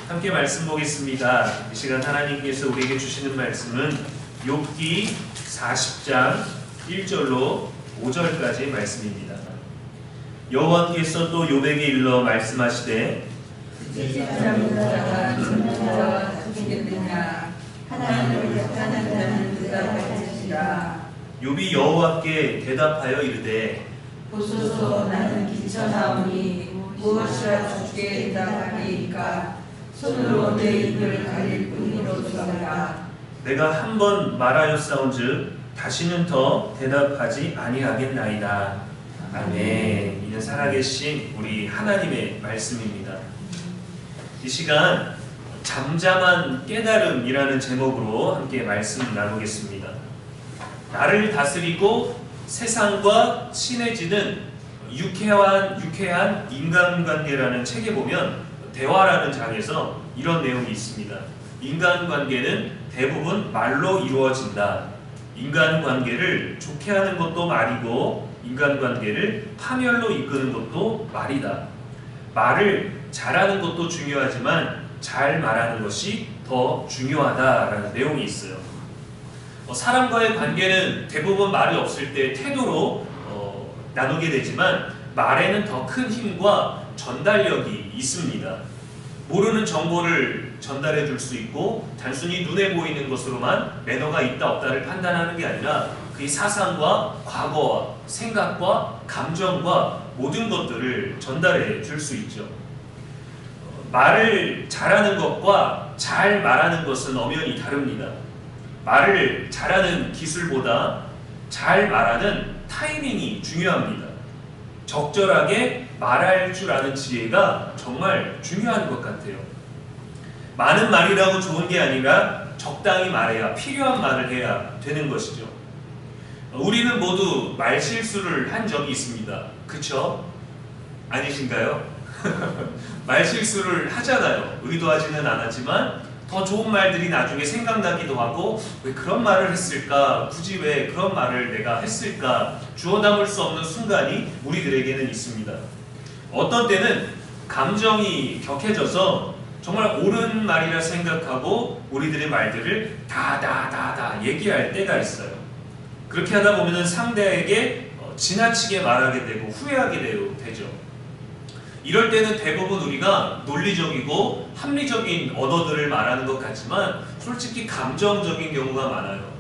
함께 말씀 보겠습니다. 이 시간 하나님께서 우리에게 주시는 말씀은 욥기 40장 1절로 5절까지의 말씀입니다. 여호와께서 또 욥에게 일러 말씀하시되 욥이 여호와께 대답하여 이르되 보소서 나는 기천하오니 무엇이라 주께 대답하리이까 손으로 내 입을 가릴 뿐이로소이다. 내가 한 번 말하였사온즉 다시는 더 대답하지 아니하겠나이다. 아멘. 이는 살아계신 우리 하나님의 말씀입니다. 이 시간 잠잠한 깨달음이라는 제목으로 함께 말씀 나누겠습니다. 나를 다스리고 세상과 친해지는 유쾌한 인간관계라는 책에 보면 대화라는 장에서 이런 내용이 있습니다. 인간관계는 대부분 말로 이루어진다. 인간관계를 좋게 하는 것도 말이고 인간관계를 파멸로 이끄는 것도 말이다. 말을 잘하는 것도 중요하지만 잘 말하는 것이 더 중요하다라는 내용이 있어요. 사람과의 관계는 대부분 말이 없을 때 태도로 나누게 되지만 말에는 더 큰 힘과 전달력이 있습니다. 모르는 정보를 전달해 줄 수 있고 단순히 눈에 보이는 것으로만 매너가 있다 없다를 판단하는 게 아니라 그의 사상과 과거와 생각과 감정과 모든 것들을 전달해 줄 수 있죠. 말을 잘하는 것과 잘 말하는 것은 엄연히 다릅니다. 말을 잘하는 기술보다 잘 말하는 타이밍이 중요합니다. 적절하게 말할 줄 아는 지혜가 정말 중요한 것 같아요. 많은 말이라고 좋은 게 아니라 적당히 말해야 필요한 말을 해야 되는 것이죠. 우리는 모두 말실수를 한 적이 있습니다. 그쵸? 아니신가요? 말실수를 하잖아요. 의도하지는 않았지만 더 좋은 말들이 나중에 생각나기도 하고 왜 그런 말을 했을까? 굳이 왜 그런 말을 내가 했을까? 주워 담을 수 없는 순간이 우리들에게는 있습니다. 어떤 때는 감정이 격해져서 정말 옳은 말이라 생각하고 우리들의 말들을 다 얘기할 때가 있어요. 그렇게 하다 보면 상대에게 지나치게 말하게 되고 후회하게 되죠. 이럴 때는 대부분 우리가 논리적이고 합리적인 언어들을 말하는 것 같지만 솔직히 감정적인 경우가 많아요.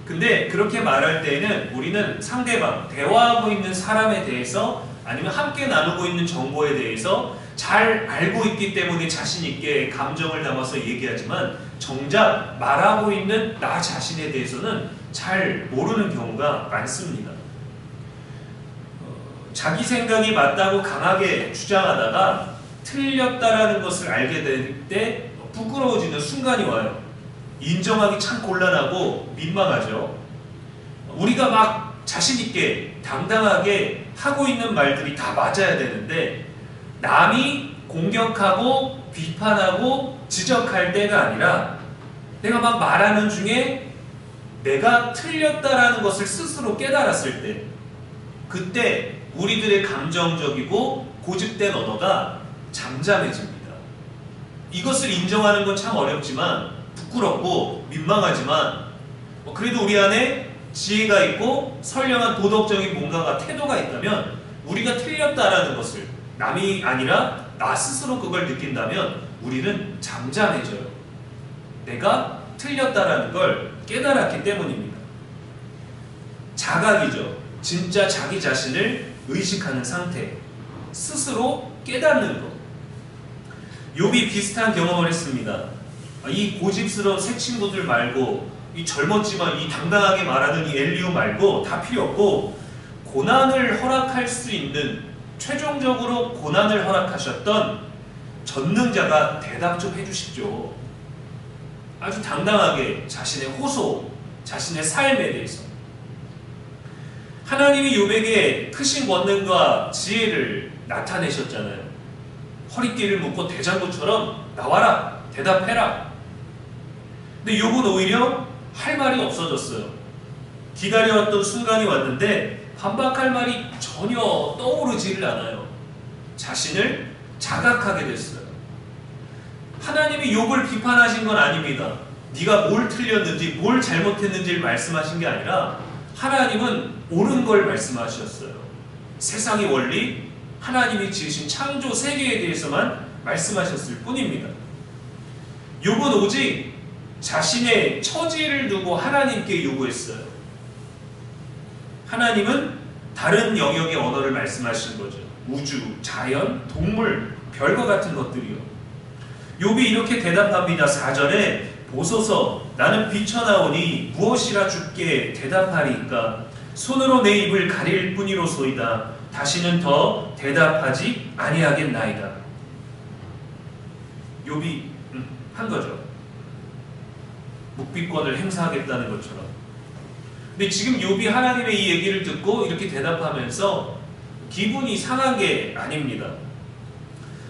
근데 그렇게 말할 때에는 우리는 상대방, 대화하고 있는 사람에 대해서 아니면 함께 나누고 있는 정보에 대해서 잘 알고 있기 때문에 자신 있게 감정을 담아서 얘기하지만 정작 말하고 있는 나 자신에 대해서는 잘 모르는 경우가 많습니다. 자기 생각이 맞다고 강하게 주장하다가 틀렸다라는 것을 알게 될 때 부끄러워지는 순간이 와요. 인정하기 참 곤란하고 민망하죠. 우리가 막 자신있게 당당하게 하고 있는 말들이 다 맞아야 되는데 남이 공격하고 비판하고 지적할 때가 아니라 내가 막 말하는 중에 내가 틀렸다라는 것을 스스로 깨달았을 때 그때 우리들의 감정적이고 고집된 언어가 잠잠해집니다. 이것을 인정하는 건 참 어렵지만 부끄럽고 민망하지만 그래도 우리 안에 지혜가 있고 선량한 도덕적인 뭔가가 태도가 있다면 우리가 틀렸다라는 것을 남이 아니라 나 스스로 그걸 느낀다면 우리는 잠잠해져요. 내가 틀렸다라는 걸 깨달았기 때문입니다. 자각이죠. 진짜 자기 자신을 의식하는 상태, 스스로 깨닫는 것. 욥이 비슷한 경험을 했습니다. 이 고집스러운 새 친구들 말고 이 젊었지만 이 당당하게 말하는 이 엘리후 말고 다 필요 없고 고난을 허락할 수 있는 최종적으로 고난을 허락하셨던 전능자가 대답 좀 해주십시오. 아주 당당하게 자신의 호소, 자신의 삶에 대해서 하나님이 욥에게 크신 권능과 지혜를 나타내셨잖아요. 허리띠를 묶고 대장부처럼 나와라, 대답해라. 근데 욥은 오히려 할 말이 없어졌어요. 기다려왔던 순간이 왔는데 반박할 말이 전혀 떠오르지를 않아요. 자신을 자각하게 됐어요. 하나님이 욥을 비판하신 건 아닙니다. 네가 뭘 틀렸는지 뭘 잘못했는지를 말씀하신 게 아니라 하나님은 옳은 걸 말씀하셨어요. 세상의 원리, 하나님이 지으신 창조 세계에 대해서만 말씀하셨을 뿐입니다. 욥은 오직 자신의 처지를 두고 하나님께 요구했어요. 하나님은 다른 영역의 언어를 말씀하신 거죠. 우주, 자연, 동물, 별과 같은 것들이요. 욥이 이렇게 대답합니다. 4절에 보소서 나는 비쳐나오니 무엇이라 주께 대답하리이까 손으로 내 입을 가릴 뿐이로소이다. 다시는 더 대답하지 아니하겠나이다. 욥이 한 거죠. 묵비권을 행사하겠다는 것처럼. 근데 지금 욥이 하나님의 이 얘기를 듣고 이렇게 대답하면서 기분이 상한 게 아닙니다.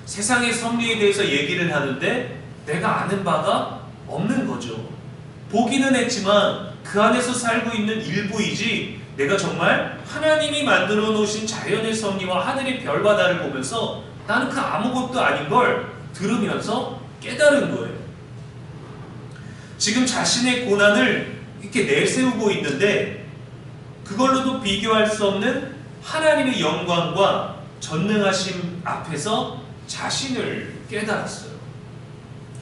세상의 섭리에 대해서 얘기를 하는데 내가 아는 바가 없는 거죠. 보기는 했지만 그 안에서 살고 있는 일부이지 내가 정말 하나님이 만들어 놓으신 자연의 섭리와 하늘의 별바다를 보면서 나는 그 아무것도 아닌 걸 들으면서 깨달은 거예요. 지금 자신의 고난을 이렇게 내세우고 있는데 그걸로도 비교할 수 없는 하나님의 영광과 전능하심 앞에서 자신을 깨달았어요.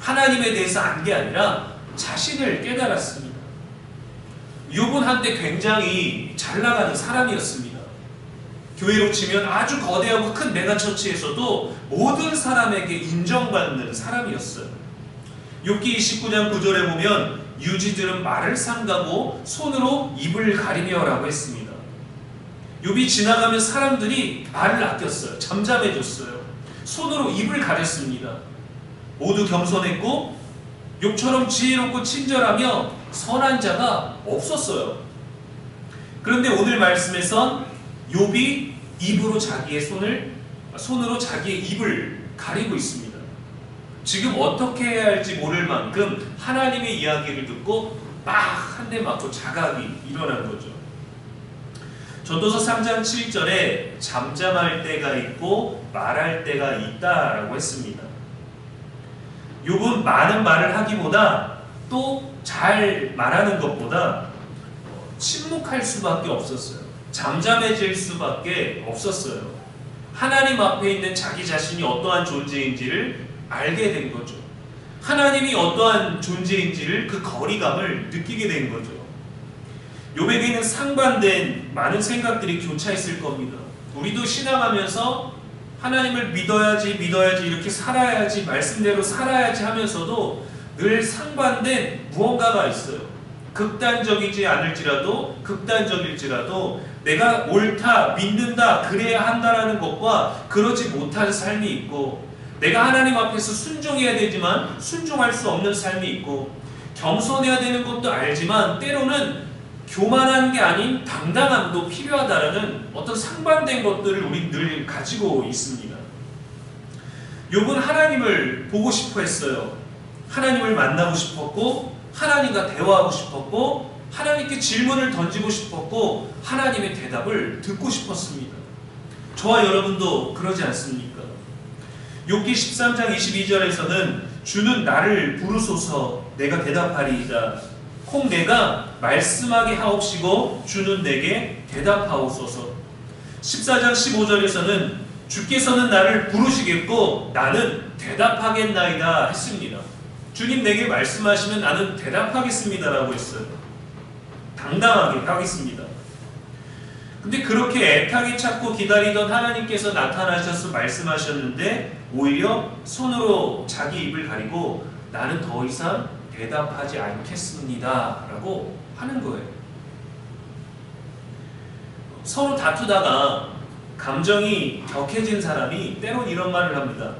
하나님에 대해서 안 게 아니라 자신을 깨달았습니다. 욥은 한때 굉장히 잘 나가는 사람이었습니다. 교회로 치면 아주 거대하고 큰 메가처치에서도 모든 사람에게 인정받는 사람이었어요. 욥기 29장 9절에 보면 유지들은 말을 삼가고 손으로 입을 가리며 라고 했습니다. 욥이 지나가면 사람들이 말을 아꼈어요. 잠잠해졌어요. 손으로 입을 가렸습니다. 모두 겸손했고 욥처럼 지혜롭고 친절하며 선한 자가 없었어요. 그런데 오늘 말씀에선 욥이 입으로 자기의 손으로 자기의 입을 가리고 있습니다. 지금 어떻게 해야 할지 모를 만큼 하나님의 이야기를 듣고 막 한 대 맞고 자각이 일어난 거죠. 전도서 3장 7절에 잠잠할 때가 있고 말할 때가 있다라고 했습니다. 욥은 많은 말을 하기보다 또 잘 말하는 것보다 침묵할 수밖에 없었어요. 잠잠해질 수밖에 없었어요. 하나님 앞에 있는 자기 자신이 어떠한 존재인지를 알게 된 거죠. 하나님이 어떠한 존재인지를 그 거리감을 느끼게 된 거죠. 욥에게는 상반된 많은 생각들이 교차했을 겁니다. 우리도 신앙하면서 하나님을 믿어야지 이렇게 살아야지 말씀대로 살아야지 하면서도 늘 상반된 무언가가 있어요. 극단적일지라도 내가 옳다, 믿는다, 그래야 한다라는 것과 그러지 못한 삶이 있고 내가 하나님 앞에서 순종해야 되지만 순종할 수 없는 삶이 있고 겸손해야 되는 것도 알지만 때로는 교만한 게 아닌 당당함도 필요하다라는 어떤 상반된 것들을 우리 늘 가지고 있습니다. 욥은 하나님을 보고 싶어 했어요. 하나님을 만나고 싶었고 하나님과 대화하고 싶었고 하나님께 질문을 던지고 싶었고 하나님의 대답을 듣고 싶었습니다. 저와 여러분도 그러지 않습니까? 욥기 13장 22절에서는 주는 나를 부르소서 내가 대답하리이다. 콩 내가 말씀하게 하옵시고 주는 내게 대답하옵소서. 14장 15절에서는 주께서는 나를 부르시겠고 나는 대답하겠나이다 했습니다. 주님 내게 말씀하시면 나는 대답하겠습니다라고 했어요. 당당하게 하겠습니다. 근데 그렇게 애타게 찾고 기다리던 하나님께서 나타나셔서 말씀하셨는데 오히려 손으로 자기 입을 가리고 나는 더 이상 대답하지 않겠습니다 라고 하는 거예요. 서로 다투다가 감정이 격해진 사람이 때론 이런 말을 합니다.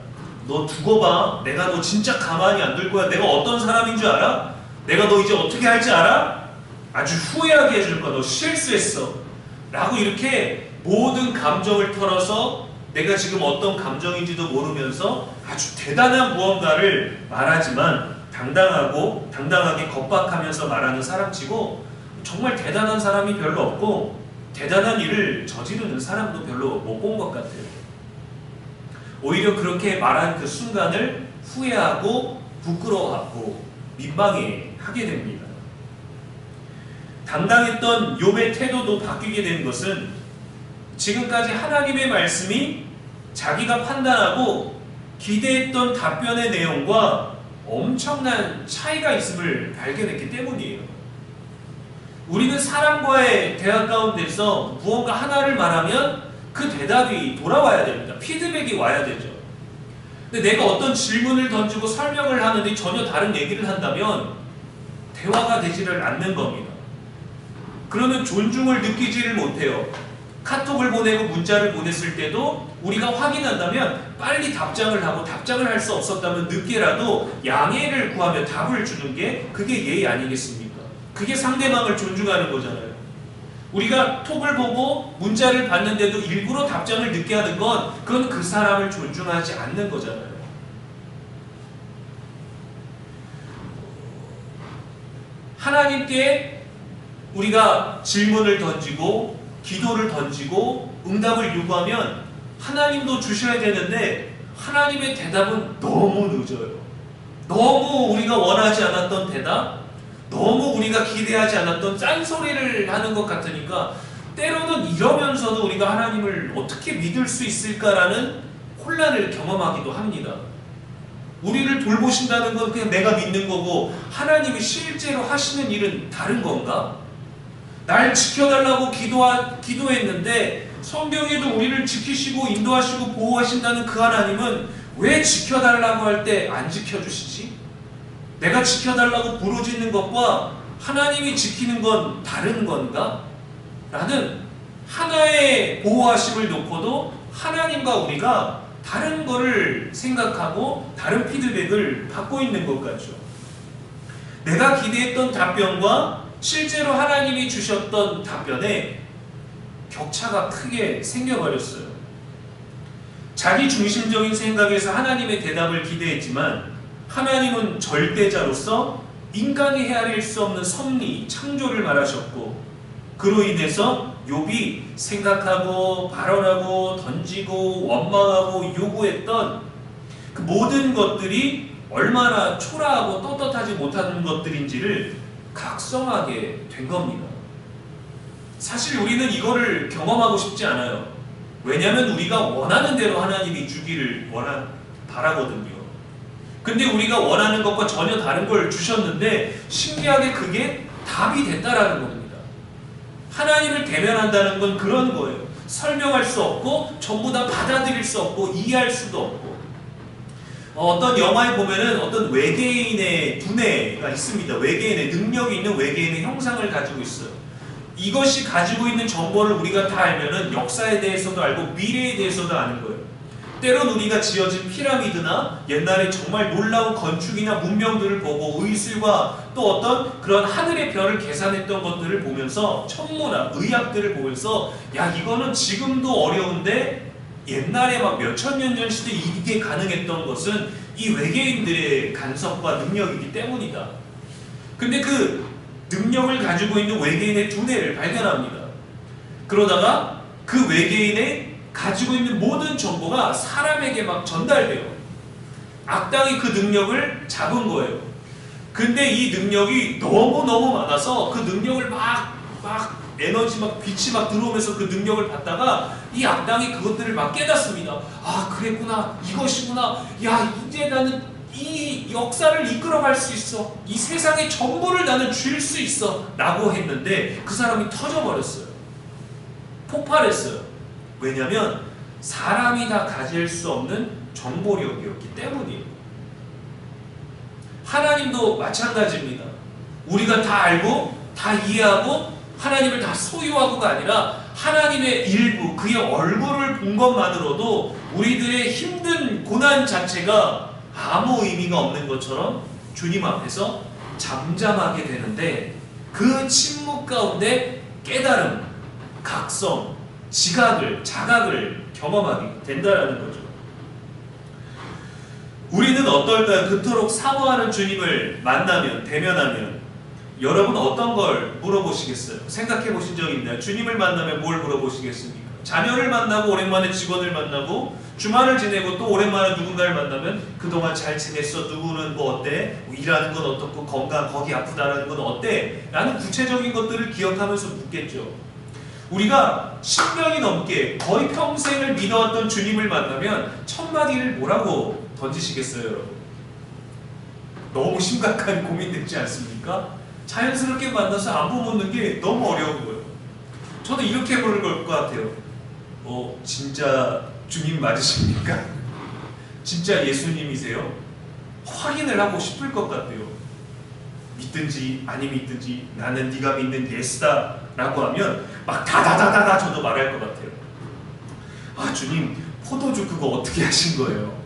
너 두고 봐. 내가 너 진짜 가만히 안 둘 거야. 내가 어떤 사람인 줄 알아? 내가 너 이제 어떻게 할지 알아? 아주 후회하게 해줄 거야. 너 실수했어. 라고 이렇게 모든 감정을 털어서 내가 지금 어떤 감정인지도 모르면서 아주 대단한 무언가를 말하지만 당당하게 겁박하면서 말하는 사람치고 정말 대단한 사람이 별로 없고 대단한 일을 저지르는 사람도 별로 못 본 것 같아요. 오히려 그렇게 말한 그 순간을 후회하고 부끄러워하고 민망해하게 됩니다. 당당했던 욥의 태도도 바뀌게 된 것은 지금까지 하나님의 말씀이 자기가 판단하고 기대했던 답변의 내용과 엄청난 차이가 있음을 발견했기 때문이에요. 우리는 사람과의 대화 가운데서 무언가 하나를 말하면 그 대답이 돌아와야 됩니다. 피드백이 와야 되죠. 근데 내가 어떤 질문을 던지고 설명을 하는데 전혀 다른 얘기를 한다면 대화가 되지를 않는 겁니다. 그러면 존중을 느끼지를 못해요. 카톡을 보내고 문자를 보냈을 때도 우리가 확인한다면 빨리 답장을 하고, 답장을 할 수 없었다면 늦게라도 양해를 구하며 답을 주는 게 그게 예의 아니겠습니까? 그게 상대방을 존중하는 거잖아요. 우리가 톡을 보고 문자를 봤는데도 일부러 답장을 늦게 하는 건 그건 그 사람을 존중하지 않는 거잖아요. 하나님께 우리가 질문을 던지고 기도를 던지고 응답을 요구하면 하나님도 주셔야 되는데 하나님의 대답은 너무 늦어요. 너무 우리가 원하지 않았던 대답, 너무 우리가 기대하지 않았던 짠소리를 하는 것 같으니까 때로는 이러면서도 우리가 하나님을 어떻게 믿을 수 있을까라는 혼란을 경험하기도 합니다. 우리를 돌보신다는 건 그냥 내가 믿는 거고 하나님이 실제로 하시는 일은 다른 건가? 날 지켜달라고 기도했는데 성경에도 우리를 지키시고 인도하시고 보호하신다는 그 하나님은 왜 지켜달라고 할 때 안 지켜주시지? 내가 지켜달라고 부르짖는 것과 하나님이 지키는 건 다른 건가? 라는 하나의 보호하심을 놓고도 하나님과 우리가 다른 거를 생각하고 다른 피드백을 받고 있는 것 같죠. 내가 기대했던 답변과 실제로 하나님이 주셨던 답변에 격차가 크게 생겨버렸어요. 자기 중심적인 생각에서 하나님의 대답을 기대했지만 하나님은 절대자로서 인간이 헤아릴 수 없는 섭리, 창조를 말하셨고 그로 인해서 욥이 생각하고 발언하고 던지고 원망하고 요구했던 그 모든 것들이 얼마나 초라하고 떳떳하지 못한 것들인지를 각성하게 된 겁니다. 사실 우리는 이거를 경험하고 싶지 않아요. 왜냐하면 우리가 원하는 대로 하나님이 주기를 바라거든요. 근데 우리가 원하는 것과 전혀 다른 걸 주셨는데 신기하게 그게 답이 됐다라는 겁니다. 하나님을 대면한다는 건 그런 거예요. 설명할 수 없고 전부 다 받아들일 수 없고 이해할 수도 없고 어떤 영화에 보면은 어떤 외계인의 두뇌가 있습니다. 외계인의 능력이 있는 외계인의 형상을 가지고 있어요. 이것이 가지고 있는 정보를 우리가 다 알면은 역사에 대해서도 알고 미래에 대해서도 아는 거예요. 때론 우리가 지어진 피라미드나 옛날에 정말 놀라운 건축이나 문명들을 보고 의술과 또 어떤 그런 하늘의 별을 계산했던 것들을 보면서 천문학, 의학들을 보면서 야 이거는 지금도 어려운데 옛날에 막 몇천 년 전 시대에 이게 가능했던 것은 이 외계인들의 간섭과 능력이기 때문이다. 근데 그 능력을 가지고 있는 외계인의 두뇌를 발견합니다. 그러다가 그 외계인의 가지고 있는 모든 정보가 사람에게 막 전달돼요. 악당이 그 능력을 잡은 거예요. 근데 이 능력이 너무너무 많아서 그 능력을 막 에너지 빛이 들어오면서 그 능력을 받다가 이 악당이 그것들을 막 깨닫습니다. 아 그랬구나, 이것이구나, 야 이제 나는 이 역사를 이끌어갈 수 있어, 이 세상의 전부를 나는 줄 수 있어 라고 했는데 그 사람이 터져버렸어요. 폭발했어요. 왜냐하면 사람이 다 가질 수 없는 정보력이었기 때문이에요. 하나님도 마찬가지입니다. 우리가 다 알고 다 이해하고 하나님을 다 소유하고가 아니라 하나님의 일부, 그의 얼굴을 본 것만으로도 우리들의 힘든 고난 자체가 아무 의미가 없는 것처럼 주님 앞에서 잠잠하게 되는데 그 침묵 가운데 깨달음, 각성, 자각을 경험하게 된다는 거죠. 우리는 어떨까요? 그토록 사모하는 주님을 만나면, 대면하면 여러분 어떤 걸 물어보시겠어요? 생각해 보신 적 있나요? 주님을 만나면 뭘 물어보시겠습니까? 자녀를 만나고 오랜만에 직원을 만나고 주말을 지내고 또 오랜만에 누군가를 만나면 그동안 잘 지냈어? 누구는 뭐 어때? 뭐 일하는 건 어떻고 건강 거기 아프다라는 건 어때? 라는 구체적인 것들을 기억하면서 묻겠죠. 우리가 10년이 넘게 거의 평생을 믿어왔던 주님을 만나면 첫 마디를 뭐라고 던지시겠어요, 여러분? 너무 심각한 고민되지 않습니까? 자연스럽게 만나서 안부 묻는 게 너무 어려운 거예요. 저도 이렇게 물을 걸 것 같아요. 진짜 주님 맞으십니까? 진짜 예수님이세요? 확인을 하고 싶을 것 같아요. 믿든지 아니 믿든지 나는 네가 믿는 예수다 라고 하면 막 다다다다다 저도 말할 것 같아요. 아 주님 포도주 그거 어떻게 하신 거예요?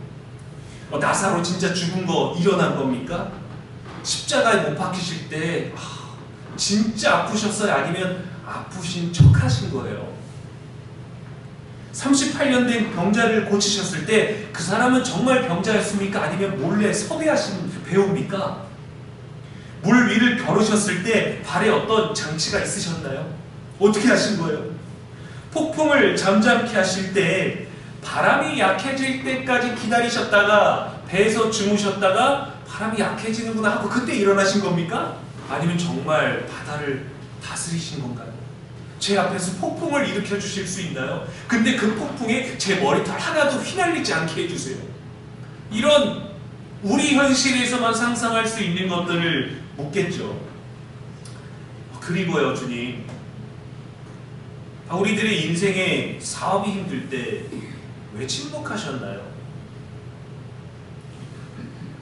나사로 진짜 죽은 거 일어난 겁니까? 십자가에 못 박히실 때 진짜 아프셨어요? 아니면 아프신 척 하신 거예요? 38년 된 병자를 고치셨을 때 그 사람은 정말 병자였습니까? 아니면 몰래 섭외하신 배우입니까? 물 위를 겨루셨을 때 발에 어떤 장치가 있으셨나요? 어떻게 하신 거예요? 폭풍을 잠잠케 하실 때 바람이 약해질 때까지 기다리셨다가 배에서 주무셨다가 바람이 약해지는구나 하고 그때 일어나신 겁니까? 아니면 정말 바다를 다스리신 건가요? 제 앞에서 폭풍을 일으켜 주실 수 있나요? 근데 그 폭풍에 제 머리털 하나도 휘날리지 않게 해주세요. 이런 우리 현실에서만 상상할 수 있는 것들을 묻겠죠. 그리고요 주님, 우리들의 인생에 사업이 힘들 때 왜 침묵하셨나요?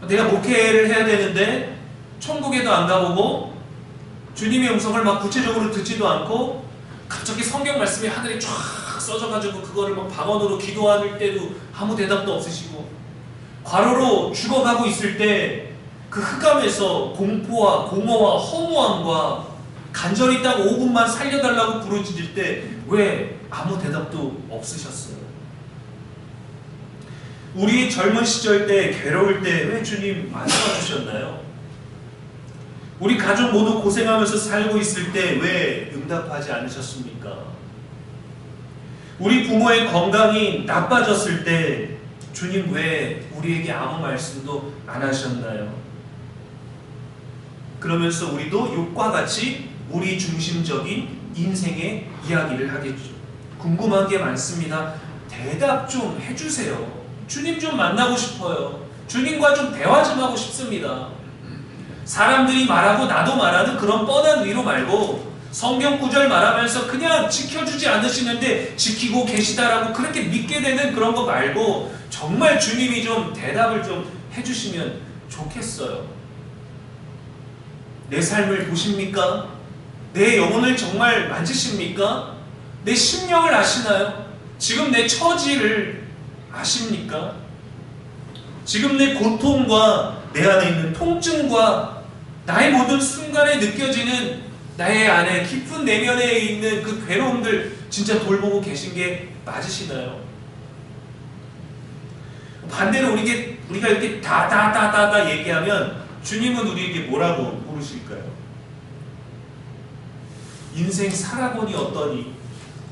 내가 목회를 해야 되는데 천국에도 안 가보고 주님의 음성을 막 구체적으로 듣지도 않고 갑자기 성경 말씀이 하늘에 쫙 써져가지고 그거를 막 방언으로 기도할 때도 아무 대답도 없으시고 과로로 죽어가고 있을 때 그 흑암에서 공포와 공허와 허무함과 간절히 딱 5분만 살려달라고 부르짖을 때 왜 아무 대답도 없으셨어요? 우리 젊은 시절 때 괴로울 때 왜 주님 안 도와주셨나요? 우리 가족 모두 고생하면서 살고 있을 때 왜 응답하지 않으셨습니까? 우리 부모의 건강이 나빠졌을 때 주님 왜 우리에게 아무 말씀도 안 하셨나요? 그러면서 우리도 욕과 같이 우리 중심적인 인생의 이야기를 하겠죠. 궁금한 게 많습니다. 대답 좀 해주세요. 주님 좀 만나고 싶어요. 주님과 좀 대화 좀 하고 싶습니다. 사람들이 말하고 나도 말하는 그런 뻔한 위로 말고 성경 구절 말하면서 그냥 지켜주지 않으시는데 지키고 계시다라고 그렇게 믿게 되는 그런 거 말고 정말 주님이 좀 대답을 좀 해주시면 좋겠어요. 내 삶을 보십니까? 내 영혼을 정말 만지십니까? 내 심령을 아시나요? 지금 내 처지를 아십니까? 지금 내 고통과 내 안에 있는 통증과 나의 모든 순간에 느껴지는 나의 안에 깊은 내면에 있는 그 괴로움들 진짜 돌보고 계신 게 맞으시나요? 반대로 우리가 이렇게 다다다다다 얘기하면 주님은 우리에게 뭐라고 물으실까요? 인생 살아보니 어떠니?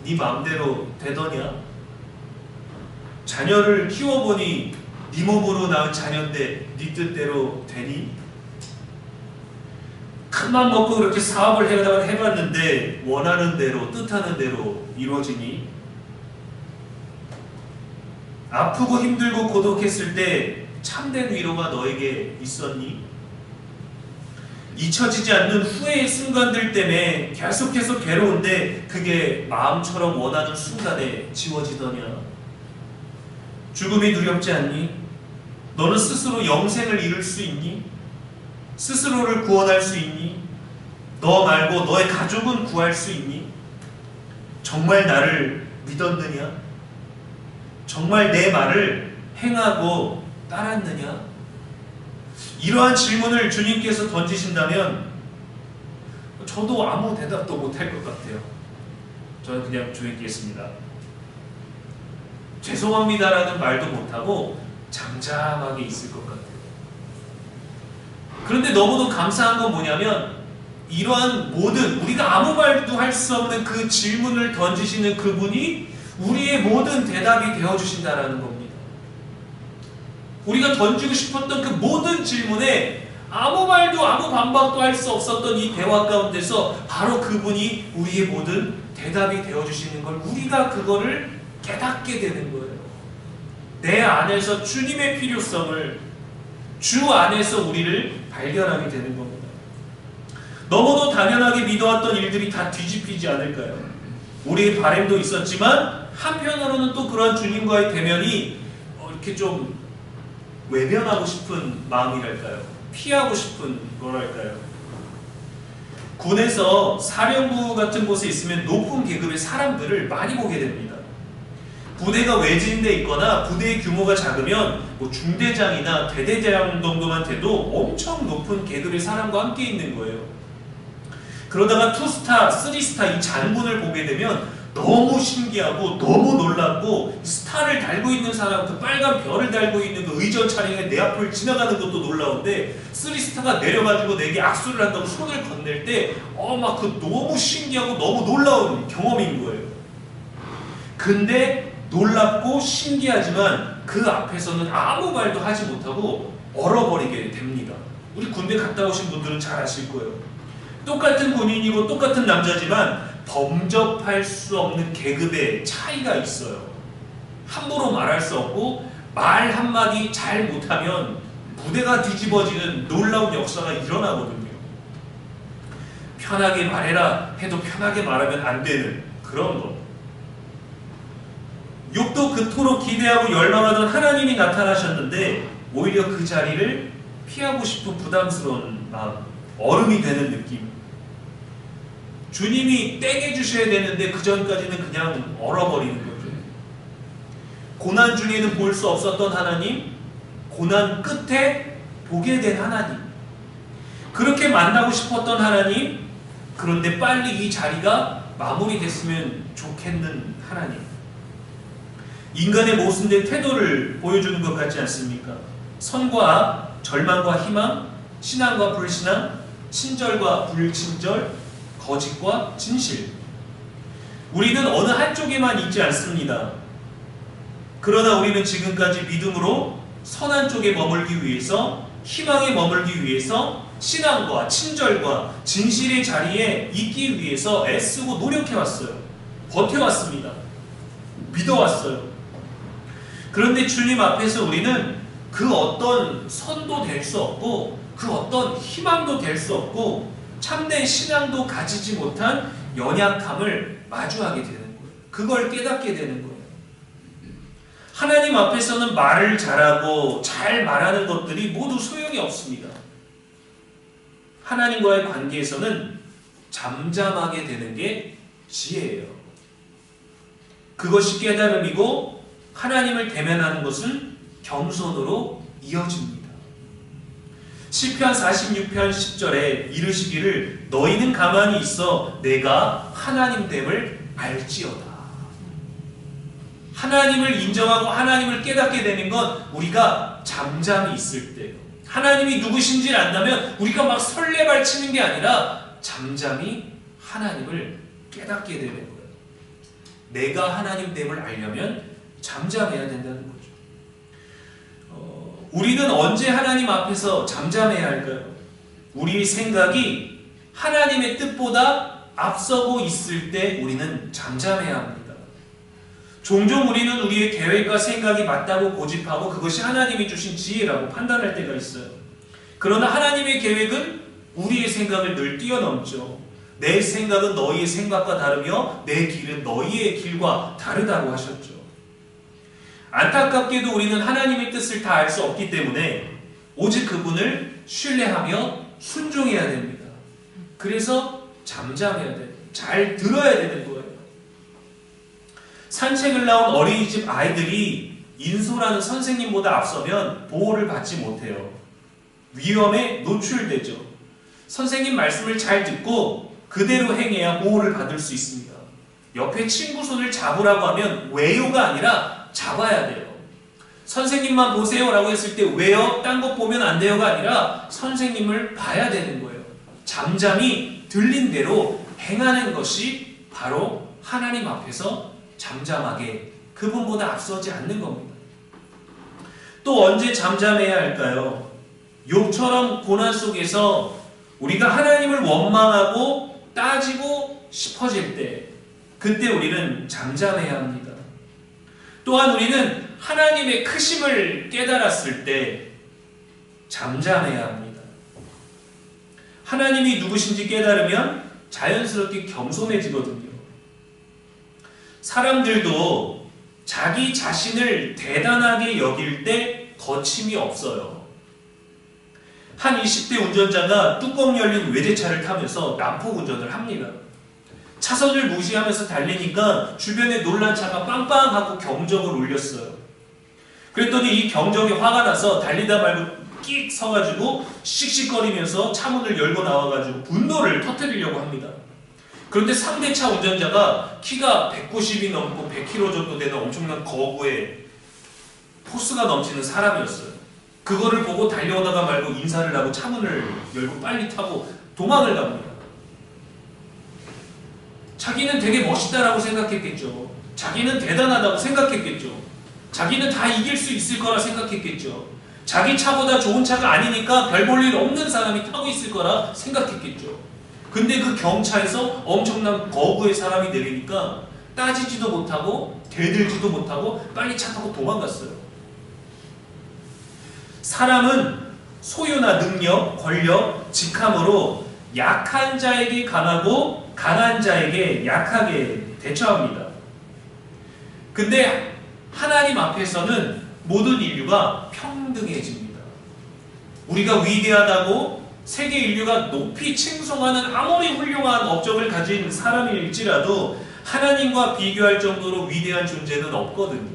네 마음대로 되더냐? 자녀를 키워보니 네 몸으로 낳은 자녀인데 네 뜻대로 되니? 큰맘 먹고 그렇게 사업을 해봤는데 원하는 대로 뜻하는 대로 이루어지니? 아프고 힘들고 고독했을 때 참된 위로가 너에게 있었니? 잊혀지지 않는 후회의 순간들 때문에 계속해서 괴로운데 그게 마음처럼 원하는 순간에 지워지더냐? 죽음이 두렵지 않니? 너는 스스로 영생을 이룰 수 있니? 스스로를 구원할 수 있니? 너 말고 너의 가족은 구할 수 있니? 정말 나를 믿었느냐? 정말 내 말을 행하고 따랐느냐? 이러한 질문을 주님께서 던지신다면 저도 아무 대답도 못할 것 같아요. 저는 그냥 조용히 있겠습니다. 죄송합니다라는 말도 못하고 잠잠하게 있을 것 같아요. 그런데 너무도 감사한 건 뭐냐면 이러한 모든 우리가 아무 말도 할 수 없는 그 질문을 던지시는 그분이 우리의 모든 대답이 되어주신다라는 겁니다. 우리가 던지고 싶었던 그 모든 질문에 아무 말도 아무 반박도 할 수 없었던 이 대화 가운데서 바로 그분이 우리의 모든 대답이 되어주시는 걸 우리가 그거를 깨닫게 되는 거예요. 내 안에서 주님의 필요성을, 주 안에서 우리를 발견하게 되는 겁니다. 너무도 당연하게 믿어왔던 일들이 다 뒤집히지 않을까요? 우리의 바램도 있었지만 한편으로는 또 그러한 주님과의 대면이 이렇게 좀 외면하고 싶은 마음이랄까요? 피하고 싶은 거랄까요? 군에서 사령부 같은 곳에 있으면 높은 계급의 사람들을 많이 보게 됩니다. 부대가 외진데 있거나 부대의 규모가 작으면 뭐 중대장이나 대대장 정도만 돼도 엄청 높은 계급의 사람과 함께 있는 거예요. 그러다가 2스타, 3스타 이 장군을 보게 되면 너무 신기하고 너무 놀랍고 스타를 달고 있는 사람, 그 빨간 별을 달고 있는 그 의전 차량에 내 앞을 지나가는 것도 놀라운데 3스타가 내려가지고 내게 악수를 한다고 손을 건넬 때 막 그 너무 신기하고 너무 놀라운 경험인 거예요. 근데 놀랍고 신기하지만 그 앞에서는 아무 말도 하지 못하고 얼어버리게 됩니다. 우리 군대 갔다 오신 분들은 잘 아실 거예요. 똑같은 군인이고 똑같은 남자지만 범접할 수 없는 계급의 차이가 있어요. 함부로 말할 수 없고 말 한마디 잘 못하면 부대가 뒤집어지는 놀라운 역사가 일어나거든요. 편하게 말해라 해도 편하게 말하면 안 되는 그런 것. 욥도 그토록 기대하고 열망하던 하나님이 나타나셨는데 오히려 그 자리를 피하고 싶은 부담스러운 마음, 얼음이 되는 느낌. 주님이 땡해 주셔야 되는데 그 전까지는 그냥 얼어버리는 거죠. 고난 중에는 볼 수 없었던 하나님, 고난 끝에 보게 된 하나님. 그렇게 만나고 싶었던 하나님, 그런데 빨리 이 자리가 마무리됐으면 좋겠는 하나님. 인간의 모순된 태도를 보여주는 것 같지 않습니까? 선과 절망과 희망, 신앙과 불신앙, 친절과 불친절, 거짓과 진실. 우리는 어느 한쪽에만 있지 않습니다. 그러나 우리는 지금까지 믿음으로 선한 쪽에 머물기 위해서, 희망에 머물기 위해서 신앙과 친절과 진실의 자리에 있기 위해서 애쓰고 노력해왔어요. 버텨왔습니다. 믿어왔어요. 그런데 주님 앞에서 우리는 그 어떤 선도 될 수 없고 그 어떤 희망도 될 수 없고 참된 신앙도 가지지 못한 연약함을 마주하게 되는 거예요. 그걸 깨닫게 되는 거예요. 하나님 앞에서는 말을 잘하고 잘 말하는 것들이 모두 소용이 없습니다. 하나님과의 관계에서는 잠잠하게 되는 게 지혜예요. 그것이 깨달음이고 하나님을 대면하는 것은 겸손으로 이어집니다. 시편 46편 10절에 이르시기를 너희는 가만히 있어 내가 하나님됨을 알지어다. 하나님을 인정하고 하나님을 깨닫게 되는 건 우리가 잠잠히 있을 때예요. 하나님이 누구신지를 안다면 우리가 막 설레발치는 게 아니라 잠잠히 하나님을 깨닫게 되는 거예요. 내가 하나님됨을 알려면 잠잠해야 된다는 거죠. 우리는 언제 하나님 앞에서 잠잠해야 할까요? 우리의 생각이 하나님의 뜻보다 앞서고 있을 때 우리는 잠잠해야 합니다. 종종 우리는 우리의 계획과 생각이 맞다고 고집하고 그것이 하나님이 주신 지혜라고 판단할 때가 있어요. 그러나 하나님의 계획은 우리의 생각을 늘 뛰어넘죠. 내 생각은 너희의 생각과 다르며 내 길은 너희의 길과 다르다고 하셨죠. 안타깝게도 우리는 하나님의 뜻을 다 알 수 없기 때문에 오직 그분을 신뢰하며 순종해야 됩니다. 그래서 잠잠해야 돼요. 잘 들어야 되는 거예요. 산책을 나온 어린이집 아이들이 인솔하는 선생님보다 앞서면 보호를 받지 못해요. 위험에 노출되죠. 선생님 말씀을 잘 듣고 그대로 행해야 보호를 받을 수 있습니다. 옆에 친구 손을 잡으라고 하면 왜요가 아니라 잡아야 돼요. 선생님만 보세요 라고 했을 때 왜요? 딴 것 보면 안 돼요가 아니라 선생님을 봐야 되는 거예요. 잠잠히 들린 대로 행하는 것이 바로 하나님 앞에서 잠잠하게 그분보다 앞서지 않는 겁니다. 또 언제 잠잠해야 할까요? 욥처럼 고난 속에서 우리가 하나님을 원망하고 따지고 싶어질 때, 그때 우리는 잠잠해야 합니다. 또한 우리는 하나님의 크심을 깨달았을 때 잠잠해야 합니다. 하나님이 누구신지 깨달으면 자연스럽게 겸손해지거든요. 사람들도 자기 자신을 대단하게 여길 때 거침이 없어요. 한 20대 운전자가 뚜껑 열린 외제차를 타면서 난폭 운전을 합니다. 차선을 무시하면서 달리니까 주변에 놀란 차가 빵빵하고 경적을 울렸어요. 그랬더니 이 경적에 화가 나서 달리다 말고 끽 서가지고 씩씩거리면서 차문을 열고 나와가지고 분노를 터뜨리려고 합니다. 그런데 상대차 운전자가 키가 190이 넘고 100kg 정도 되는 엄청난 거구에 포스가 넘치는 사람이었어요. 그거를 보고 달려오다가 말고 인사를 하고 차문을 열고 빨리 타고 도망을 갑니다. 자기는 되게 멋있다라고 생각했겠죠. 자기는 대단하다고 생각했겠죠. 자기는 다 이길 수 있을 거라 생각했겠죠. 자기 차보다 좋은 차가 아니니까 별 볼 일 없는 사람이 타고 있을 거라 생각했겠죠. 근데 그 경차에서 엄청난 거구의 사람이 내리니까 따지지도 못하고 대들지도 못하고 빨리 차 타고 도망갔어요. 사람은 소유나 능력, 권력, 직함으로 약한 자에게 강하고 강한 자에게 약하게 대처합니다. 근데 하나님 앞에서는 모든 인류가 평등해집니다. 우리가 위대하다고 세계 인류가 높이 칭송하는 아무리 훌륭한 업적을 가진 사람일지라도 하나님과 비교할 정도로 위대한 존재는 없거든요.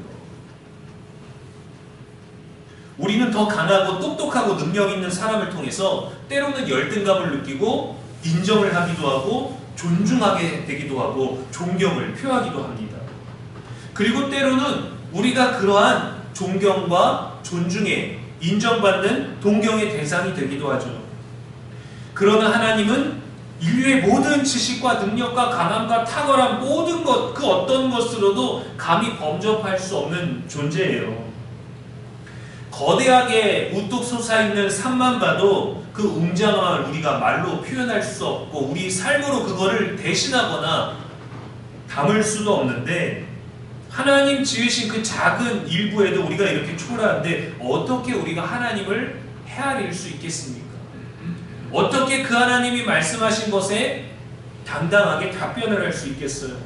우리는 더 강하고 똑똑하고 능력 있는 사람을 통해서 때로는 열등감을 느끼고 인정을 하기도 하고 존중하게 되기도 하고 존경을 표하기도 합니다. 그리고 때로는 우리가 그러한 존경과 존중에 인정받는 동경의 대상이 되기도 하죠. 그러나 하나님은 인류의 모든 지식과 능력과 강함과 탁월한 모든 것, 그 어떤 것으로도 감히 범접할 수 없는 존재예요. 거대하게 우뚝 솟아있는 산만 봐도 그 웅장함을 우리가 말로 표현할 수 없고 우리 삶으로 그거를 대신하거나 담을 수도 없는데, 하나님 지으신 그 작은 일부에도 우리가 이렇게 초라한데 어떻게 우리가 하나님을 헤아릴 수 있겠습니까? 어떻게 그 하나님이 말씀하신 것에 당당하게 답변을 할 수 있겠어요?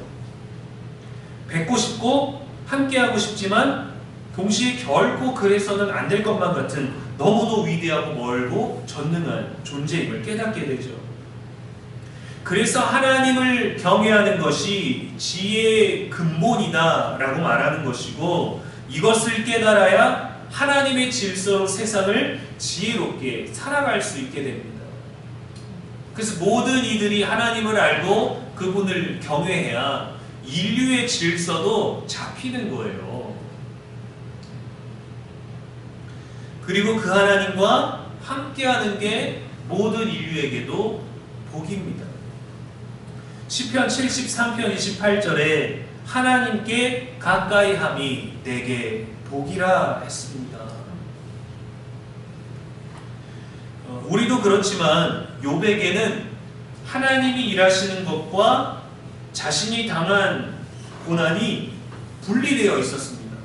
뵙고 싶고 함께하고 싶지만 동시에 결코 그래서는 안 될 것만 같은 너무도 위대하고 멀고 전능한 존재임을 깨닫게 되죠. 그래서 하나님을 경외하는 것이 지혜의 근본이다 라고 말하는 것이고, 이것을 깨달아야 하나님의 질서로 세상을 지혜롭게 살아갈 수 있게 됩니다. 그래서 모든 이들이 하나님을 알고 그분을 경외해야 인류의 질서도 잡히는 거예요. 그리고 그 하나님과 함께하는 게 모든 인류에게도 복입니다. 시편 73편 28절에 하나님께 가까이 함이 내게 복이라 했습니다. 우리도 그렇지만 욥에게는 하나님이 일하시는 것과 자신이 당한 고난이 분리되어 있었습니다.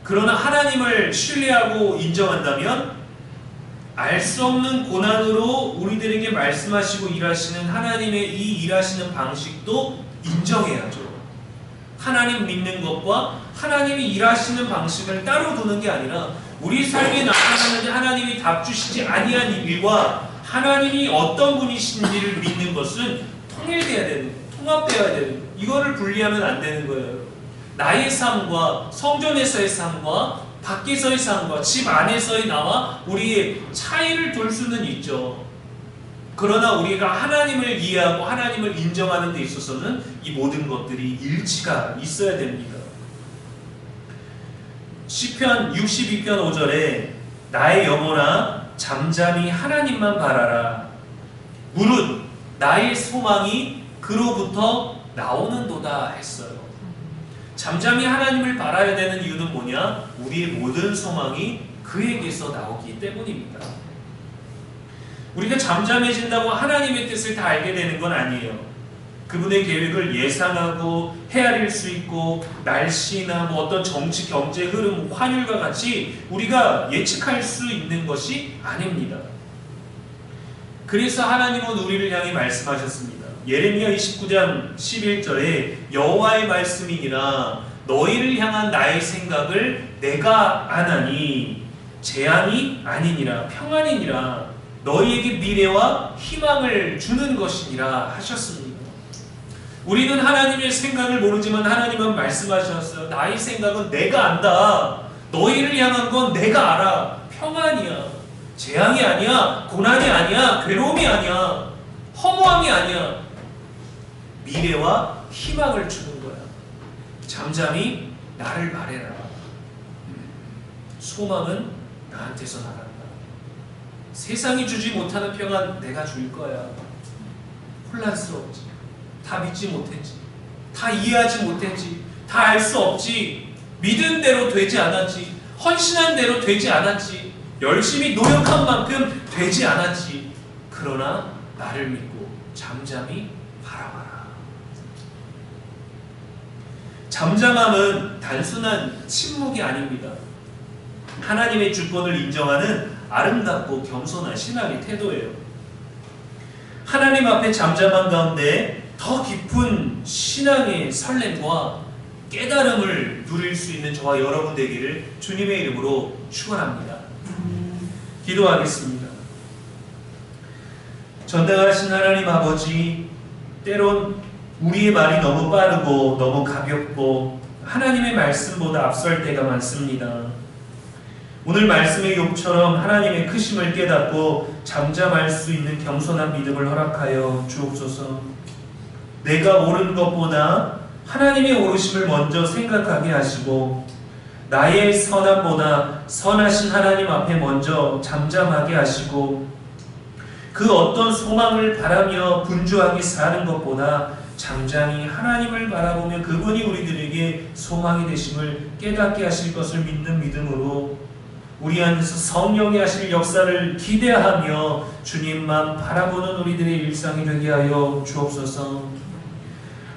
그러나 하나님을 신뢰하고 인정한다면 알 수 없는 고난으로 우리들에게 말씀하시고 일하시는 하나님의 이 일하시는 방식도 인정해야죠. 하나님 믿는 것과 하나님이 일하시는 방식을 따로 두는 게 아니라 우리 삶에 나타나는 하나님이 답주시지 아니한 일과 하나님이 어떤 분이신지를 믿는 것은 통일돼야 되는, 통합되어야 되는, 이거를 분리하면 안 되는 거예요. 나의 삶과 성전에서의 삶과 밖에서의 삶과 집 안에서의 나와 우리의 차이를 둘 수는 있죠. 그러나 우리가 하나님을 이해하고 하나님을 인정하는 데 있어서는 이 모든 것들이 일치가 있어야 됩니다. 시편 62편 5절에 나의 영혼아 잠잠히 하나님만 바라라. 무릇 나의 소망이 그로부터 나오는도다 했어요. 잠잠히 하나님을 바라야 되는 이유는 뭐냐? 우리의 모든 소망이 그에게서 나오기 때문입니다. 우리가 잠잠해진다고 하나님의 뜻을 다 알게 되는 건 아니에요. 그분의 계획을 예상하고 헤아릴 수 있고 날씨나 어떤 정치, 경제 흐름, 환율과 같이 우리가 예측할 수 있는 것이 아닙니다. 그래서 하나님은 우리를 향해 말씀하셨습니다. 예레미야 29장 11절에 여호와의 말씀이니라 너희를 향한 나의 생각을 내가 아나니 재앙이 아니니라 평안이니라 너희에게 미래와 희망을 주는 것이니라 하셨습니다. 우리는 하나님의 생각을 모르지만 하나님은 말씀하셨어요. 나의 생각은 내가 안다. 너희를 향한 건 내가 알아. 평안이야. 재앙이 아니야. 고난이 아니야. 괴로움이 아니야. 허무함이 아니야. 미래와 희망을 주는 거야. 잠잠히 나를 바래라. 소망은 나한테서 나간다. 세상이 주지 못하는 평안 내가 줄 거야. 혼란스러웠지. 다 믿지 못했지. 다 이해하지 못했지. 다 알 수 없지. 믿은 대로 되지 않았지. 헌신한 대로 되지 않았지. 열심히 노력한 만큼 되지 않았지. 그러나 나를 믿고 잠잠히 바라봐라. 잠잠함은 단순한 침묵이 아닙니다. 하나님의 주권을 인정하는 아름답고 겸손한 신앙의 태도예요. 하나님 앞에 잠잠한 가운데 더 깊은 신앙의 설렘과 깨달음을 누릴 수 있는 저와 여러분 되기를 주님의 이름으로 축원합니다. 기도하겠습니다. 전능하신 하나님 아버지, 때론 우리의 말이 너무 빠르고 너무 가볍고 하나님의 말씀보다 앞설 때가 많습니다. 오늘 말씀의 욥처럼 하나님의 크심을 깨닫고 잠잠할 수 있는 겸손한 믿음을 허락하여 주옵소서. 내가 옳은 것보다 하나님의 옳으심을 먼저 생각하게 하시고 나의 선함보다 선하신 하나님 앞에 먼저 잠잠하게 하시고 그 어떤 소망을 바라며 분주하게 사는 것보다 잠잠히 하나님을 바라보며 그분이 우리들에게 소망이 되심을 깨닫게 하실 것을 믿는 믿음으로 우리 안에서 성령이 하실 역사를 기대하며 주님만 바라보는 우리들의 일상이 되게 하여 주옵소서.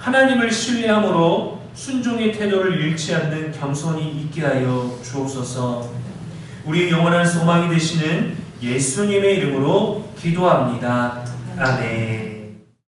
하나님을 신뢰함으로 순종의 태도를 잃지 않는 겸손이 있게 하여 주옵소서. 우리의 영원한 소망이 되시는 예수님의 이름으로 기도합니다. 아멘.